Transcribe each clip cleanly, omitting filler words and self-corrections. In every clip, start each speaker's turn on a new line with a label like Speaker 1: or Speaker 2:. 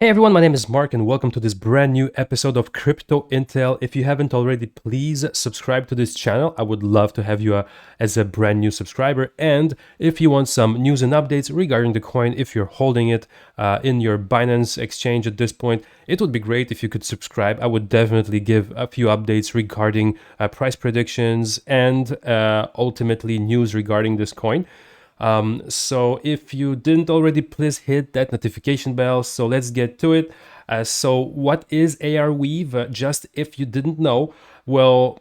Speaker 1: Hey everyone, my name is Mark and welcome to this brand new episode of Crypto Intel. If you haven't already, please subscribe to this channel. I would love to have you as a brand new subscriber. And if you want some news and updates regarding the coin, if you're holding it in your Binance exchange at this point, it would be great if you could subscribe. I would definitely give a few updates regarding price predictions and ultimately news regarding this coin. So if you didn't already, please hit that notification bell. So let's get to it. So what is ARweave? Just if you didn't know, well,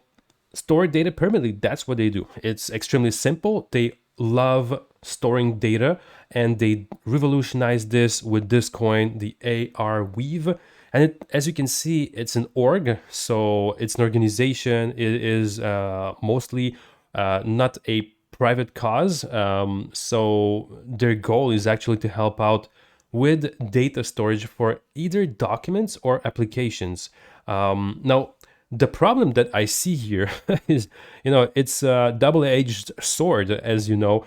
Speaker 1: store data permanently. That's what they do. It's extremely simple. They love storing data and they revolutionized this with this coin, the ARweave. And as you can see, it's an org. So it's an organization. It is mostly not a private cause. So their goal is actually to help out with data storage for either documents or applications. Now, the problem that I see here is, it's a double-edged sword, as you know.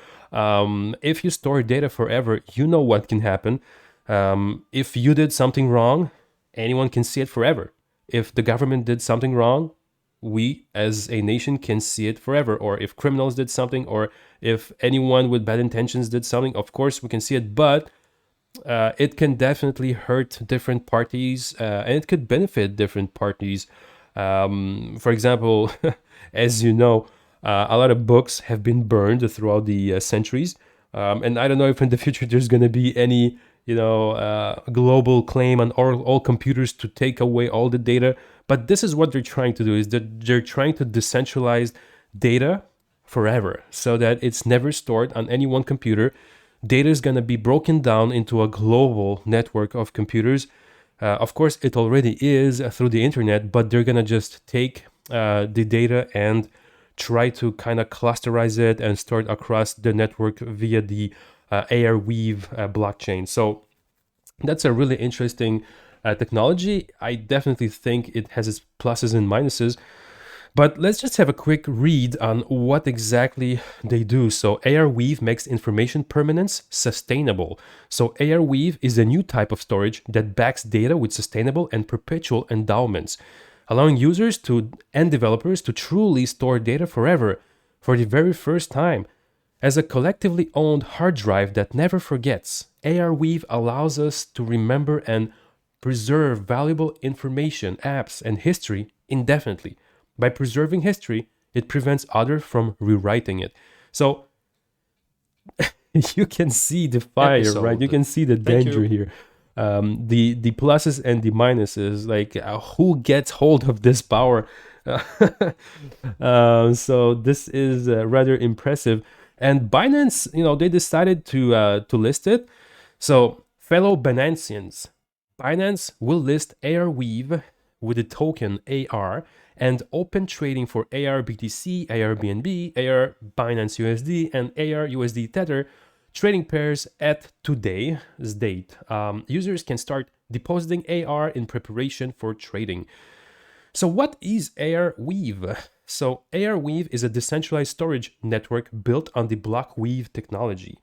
Speaker 1: If you store data forever, you know what can happen. If you did something wrong, anyone can see it forever. If the government did something wrong, we as a nation can see it forever. Or if criminals did something, or if anyone with bad intentions did something, of course we can see it, but it can definitely hurt different parties and it could benefit different parties. For example, as you know, a lot of books have been burned throughout the centuries. And I don't know if in the future there's going to be any, global claim on all computers to take away all the data. But this is what they're trying to do, is that they're trying to decentralize data forever so that it's never stored on any one computer. Data is going to be broken down into a global network of computers. Of course, it already is through the internet, but they're going to just take the data and try to kind of clusterize it and store it across the network via the ARweave blockchain. So that's a really interesting technology. I definitely think it has its pluses and minuses. But let's just have a quick read on what exactly they do. So ARweave makes information permanence sustainable. So ARweave is a new type of storage that backs data with sustainable and perpetual endowments, allowing users and developers to truly store data forever for the very first time. As a collectively owned hard drive that never forgets, ARweave allows us to remember and preserve valuable information, apps, and history indefinitely. By preserving history, it prevents others from rewriting it. So you can see the fire, right? You can see the danger here. The pluses and the minuses, like who gets hold of this power. So this is rather impressive. And Binance, they decided to list it. So fellow Binanceans, Binance will list ARweave with the token AR and open trading for AR BTC, AR BNB, AR Binance USD, and AR USD Tether trading pairs at today's date. Users can start depositing AR in preparation for trading. So what is ARweave? So ARweave is a decentralized storage network built on the Blockweave technology.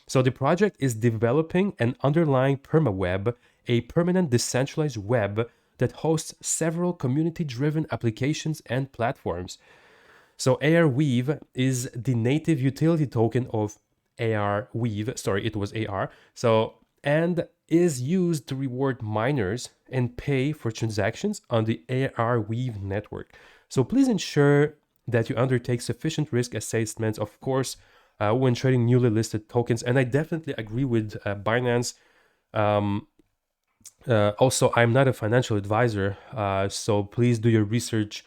Speaker 1: So the project is developing an underlying permaweb, a permanent decentralized web that hosts several community-driven applications and platforms. So ARweave is the native utility token of ARweave. Sorry, it was AR. And is used to reward miners and pay for transactions on the ARweave network. So please ensure that you undertake sufficient risk assessments, of course, when trading newly listed tokens. And I definitely agree with Binance. Also, I'm not a financial advisor, so please do your research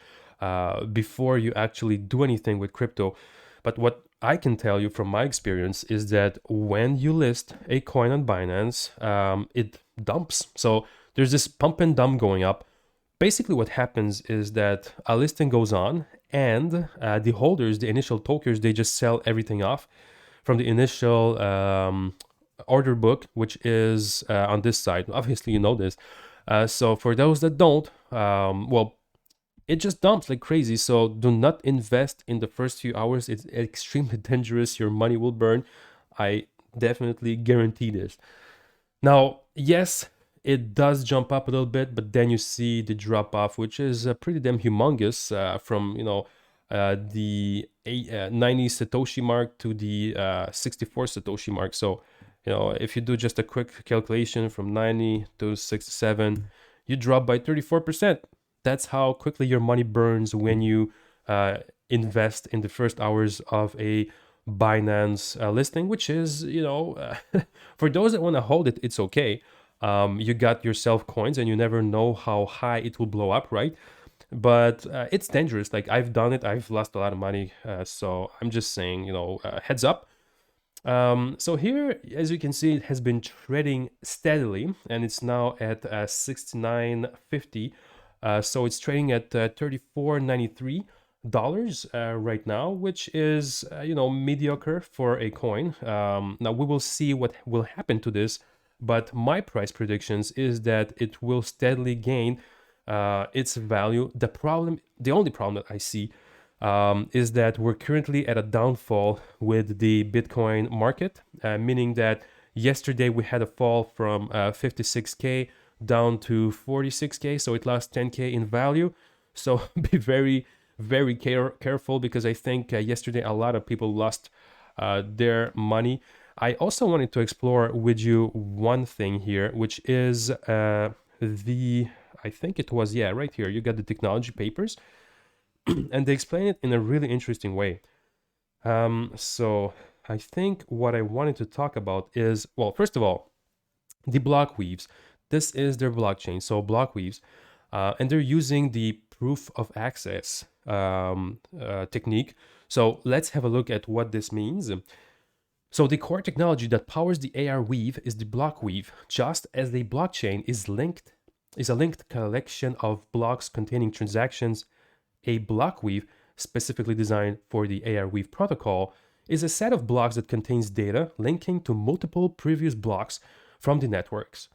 Speaker 1: before you actually do anything with crypto. But what I can tell you from my experience is that when you list a coin on Binance, it dumps. So there's this pump and dump going up. Basically, what happens is that a listing goes on and the holders, the initial tokers, they just sell everything off from the initial order book, which is on this side. Obviously, you know this. So for those that don't, well, it just dumps like crazy. So do not invest in the first few hours. It's extremely dangerous. Your money will burn. I definitely guarantee this. Now, yes, it does jump up a little bit, but then you see the drop off, which is pretty damn humongous from the 90 Satoshi mark to the 64 Satoshi mark. So if you do just a quick calculation from 90 to 67, you drop by 34%. That's how quickly your money burns when you invest in the first hours of a Binance listing, which is, for those that want to hold it, it's okay. You got yourself coins and you never know how high it will blow up, right? But it's dangerous. Like I've done it, I've lost a lot of money. So I'm just saying, heads up. So here, as you can see, it has been trading steadily and it's now at 69.50. So it's trading at $34.93 right now, which is mediocre for a coin. Now we will see what will happen to this, but my price predictions is that it will steadily gain its value. The only problem that I see is that we're currently at a downfall with the Bitcoin market, meaning that yesterday we had a fall from 56K down to 46K, so it lost 10K in value. So be very, very careful, because I think yesterday a lot of people lost their money. I also wanted to explore with you one thing here, which is I think it was, right here, you got the technology papers, and they explain it in a really interesting way. So I think what I wanted to talk about is, well, first of all, the block weaves. This is their blockchain, so block weaves, and they're using the proof of access technique. So let's have a look at what this means. So the core technology that powers the ARweave is the block weave, just as the blockchain is a linked collection of blocks containing transactions. A block weave, specifically designed for the ARweave protocol, is a set of blocks that contains data linking to multiple previous blocks from the networks.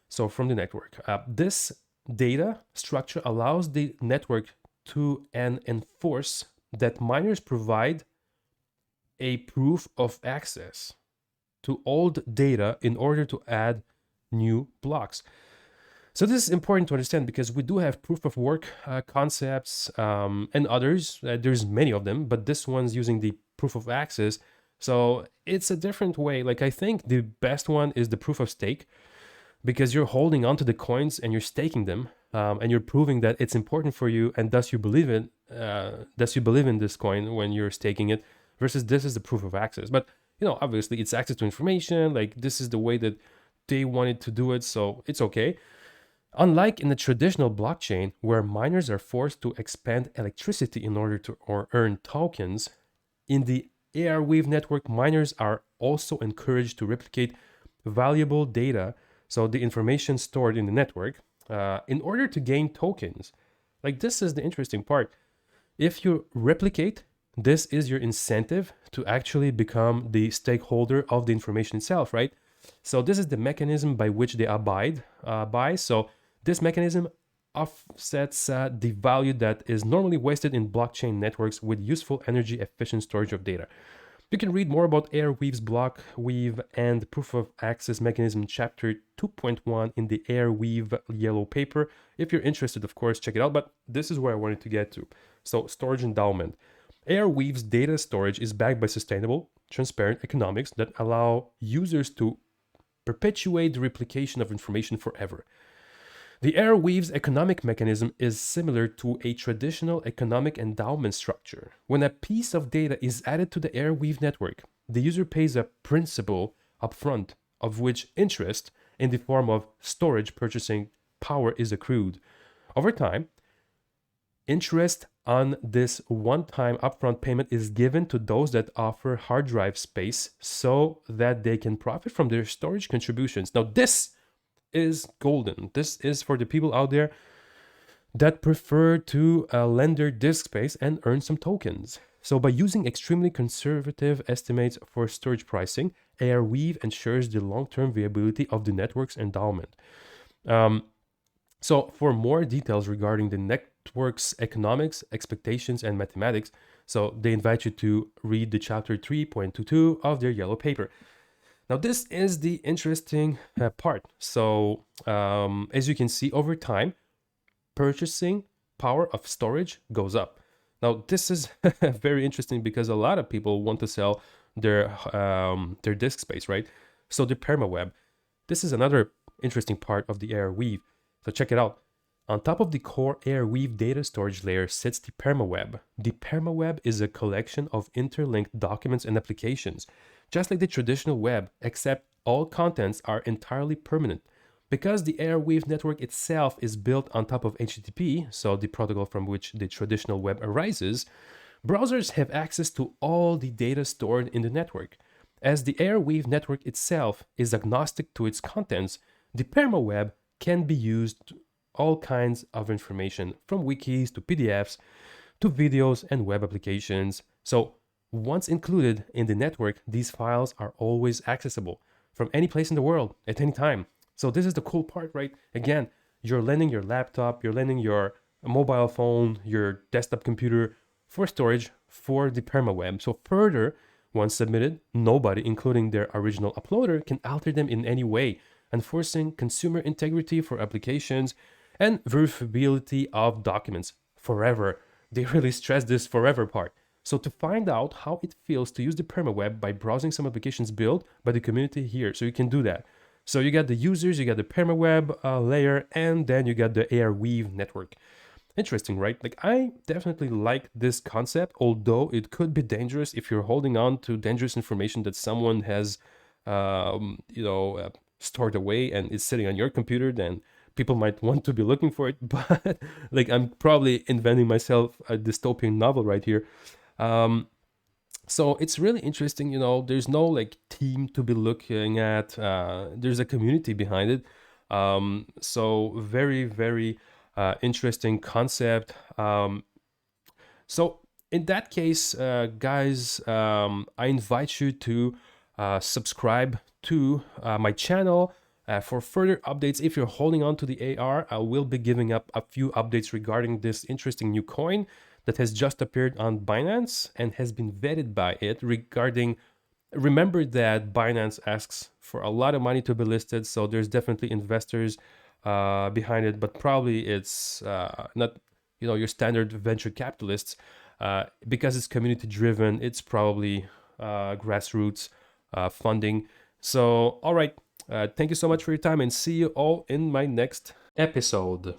Speaker 1: So from the network, this data structure allows the network to enforce that miners provide a proof of access to old data in order to add new blocks. So this is important to understand because we do have proof of work concepts and others. There's many of them, but this one's using the proof of access. So it's a different way. Like I think the best one is the proof of stake, because you're holding onto the coins and you're staking them, and you're proving that it's important for you, and thus you believe in this coin when you're staking it. Versus this is the proof of access. But obviously it's access to information. Like this is the way that they wanted to do it, so it's okay. Unlike in the traditional blockchain, where miners are forced to expend electricity in order to earn tokens, in the ARweave network, miners are also encouraged to replicate valuable data, so the information stored in the network, in order to gain tokens. Like this is the interesting part. If you replicate, this is your incentive to actually become the stakeholder of the information itself, right? So this is the mechanism by which they abide by. So this mechanism offsets the value that is normally wasted in blockchain networks with useful energy efficient storage of data. You can read more about ARweave's block weave and proof of access mechanism chapter 2.1 in the ARweave yellow paper. If you're interested, of course, check it out, but this is where I wanted to get to. So storage endowment. ARweave's data storage is backed by sustainable, transparent economics that allow users to perpetuate the replication of information forever. The ARweave's economic mechanism is similar to a traditional economic endowment structure. When a piece of data is added to the ARweave network, the user pays a principal upfront, of which interest in the form of storage purchasing power is accrued. Over time, interest on this one-time upfront payment is given to those that offer hard drive space so that they can profit from their storage contributions. Now, this is golden. This is for the people out there that prefer to lend their disk space and earn some tokens. So by using extremely conservative estimates for storage pricing, ARweave ensures the long-term viability of the network's endowment. So for more details regarding the network's economics, expectations, and mathematics, so they invite you to read the chapter 3.22 of their yellow paper. Now, this is the interesting part. So, as you can see over time, purchasing power of storage goes up. Now, this is very interesting because a lot of people want to sell their disk space, right? So the permaweb. This is another interesting part of the ARweave. So check it out. On top of the core ARweave data storage layer sits the permaweb. The permaweb is a collection of interlinked documents and applications, just like the traditional web, except all contents are entirely permanent. Because the ARweave network itself is built on top of HTTP, so the protocol from which the traditional web arises, browsers have access to all the data stored in the network. As the ARweave network itself is agnostic to its contents, the permaweb can be used all kinds of information, from wikis to PDFs to videos and web applications. So once included in the network, these files are always accessible from any place in the world at any time. So this is the cool part, right? Again, you're lending your laptop, you're lending your mobile phone, your desktop computer for storage for the permaweb. So further, once submitted, nobody, including their original uploader, can alter them in any way, enforcing consumer integrity for applications and verifiability of documents forever. They really stress this forever part. So to find out how it feels to use the permaweb by browsing some applications built by the community here, so you can do that. So you got the users, you got the permaweb layer, and then you got the ARweave network. Interesting, right? Like, I definitely like this concept, although it could be dangerous if you're holding on to dangerous information that someone has, stored away and it's sitting on your computer. Then people might want to be looking for it. But like, I'm probably inventing myself a dystopian novel right here. So it's really interesting, there's no like team to be looking at. There's a community behind it. So very, very interesting concept. So in that case, guys, I invite you to subscribe to my channel for further updates. If you're holding on to the AR, I will be giving up a few updates regarding this interesting new coin that has just appeared on Binance and has been vetted by it regarding. Remember that Binance asks for a lot of money to be listed, so there's definitely investors behind it, but probably it's not, your standard venture capitalists. Because it's community driven, it's probably grassroots funding. So, all right, thank you so much for your time, and see you all in my next episode.